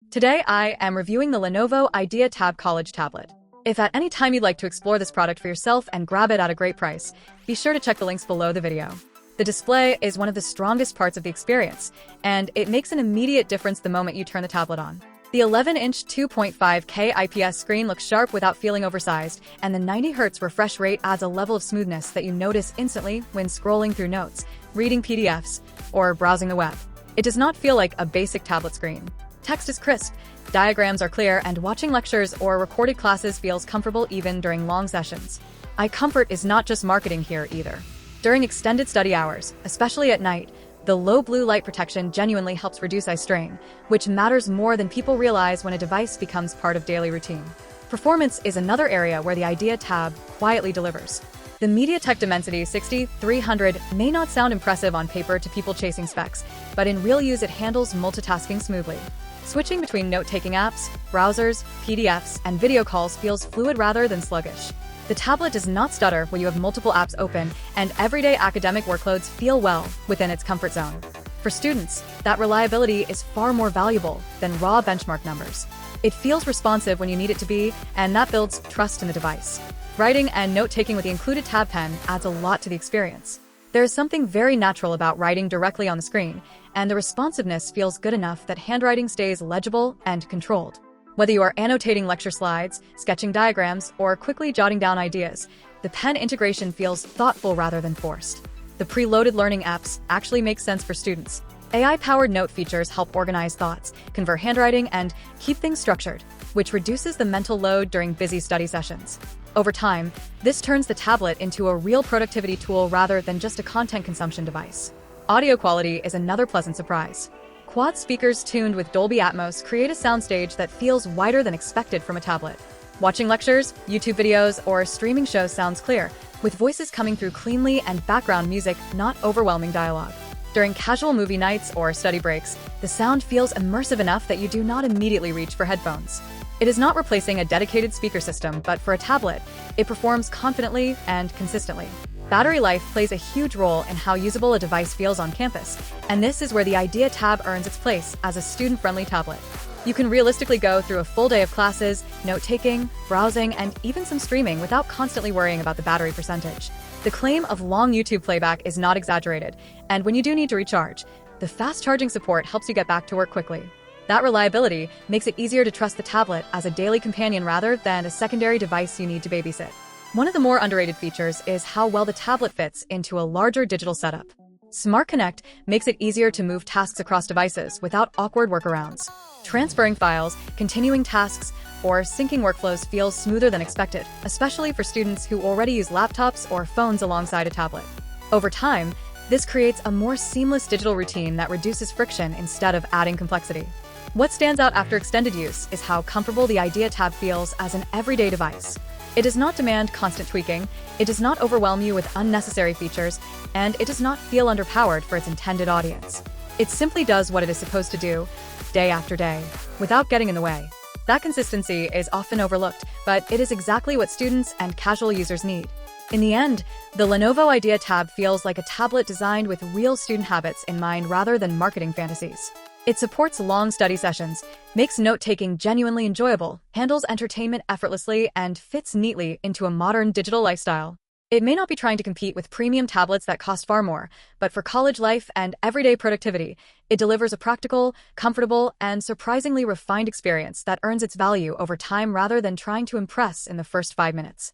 Today I am reviewing the Lenovo Idea Tab College tablet. If at any time you'd like to explore this product for yourself and grab it at a great price, be sure to check the links below the video. The display is one of the strongest parts of the experience, and it makes an immediate difference the moment you turn the tablet on. The 11-inch 2.5K IPS screen looks sharp without feeling oversized, and the 90Hz refresh rate adds a level of smoothness that you notice instantly when scrolling through notes, reading PDFs, or browsing the web. It does not feel like a basic tablet screen. Text is crisp, diagrams are clear, and watching lectures or recorded classes feels comfortable even during long sessions. Eye comfort is not just marketing here either. During extended study hours, especially at night, the low blue light protection genuinely helps reduce eye strain, which matters more than people realize when a device becomes part of daily routine. Performance is another area where the Idea Tab quietly delivers. The MediaTek Dimensity 6300 may not sound impressive on paper to people chasing specs, but in real use it handles multitasking smoothly. Switching between note-taking apps, browsers, PDFs, and video calls feels fluid rather than sluggish. The tablet does not stutter when you have multiple apps open, and everyday academic workloads feel well within its comfort zone. For students, that reliability is far more valuable than raw benchmark numbers. It feels responsive when you need it to be, and that builds trust in the device. Writing and note-taking with the included tab pen adds a lot to the experience. There is something very natural about writing directly on the screen, and the responsiveness feels good enough that handwriting stays legible and controlled. Whether you are annotating lecture slides, sketching diagrams, or quickly jotting down ideas, the pen integration feels thoughtful rather than forced. The preloaded learning apps actually make sense for students. AI-powered note features help organize thoughts, convert handwriting, and keep things structured, which reduces the mental load during busy study sessions. Over time, this turns the tablet into a real productivity tool rather than just a content consumption device. Audio quality is another pleasant surprise. Quad speakers tuned with Dolby Atmos create a soundstage that feels wider than expected from a tablet. Watching lectures, YouTube videos, or streaming shows sounds clear, with voices coming through cleanly and background music not overwhelming dialogue. During casual movie nights or study breaks, the sound feels immersive enough that you do not immediately reach for headphones. It is not replacing a dedicated speaker system, but for a tablet, it performs confidently and consistently. Battery life plays a huge role in how usable a device feels on campus, and this is where the Idea Tab earns its place as a student-friendly tablet. You can realistically go through a full day of classes, note-taking, browsing, and even some streaming without constantly worrying about the battery percentage. The claim of long YouTube playback is not exaggerated, and when you do need to recharge, the fast charging support helps you get back to work quickly. That reliability makes it easier to trust the tablet as a daily companion rather than a secondary device you need to babysit. One of the more underrated features is how well the tablet fits into a larger digital setup. Smart Connect makes it easier to move tasks across devices without awkward workarounds. Transferring files, continuing tasks, or syncing workflows feels smoother than expected, especially for students who already use laptops or phones alongside a tablet. Over time, this creates a more seamless digital routine that reduces friction instead of adding complexity. What stands out after extended use is how comfortable the Idea Tab feels as an everyday device. It does not demand constant tweaking, it does not overwhelm you with unnecessary features, and it does not feel underpowered for its intended audience. It simply does what it is supposed to do, day after day, without getting in the way. That consistency is often overlooked, but it is exactly what students and casual users need. In the end, the Lenovo Idea Tab feels like a tablet designed with real student habits in mind rather than marketing fantasies. It supports long study sessions, makes note-taking genuinely enjoyable, handles entertainment effortlessly, and fits neatly into a modern digital lifestyle. It may not be trying to compete with premium tablets that cost far more, but for college life and everyday productivity, it delivers a practical, comfortable, and surprisingly refined experience that earns its value over time rather than trying to impress in the first 5 minutes.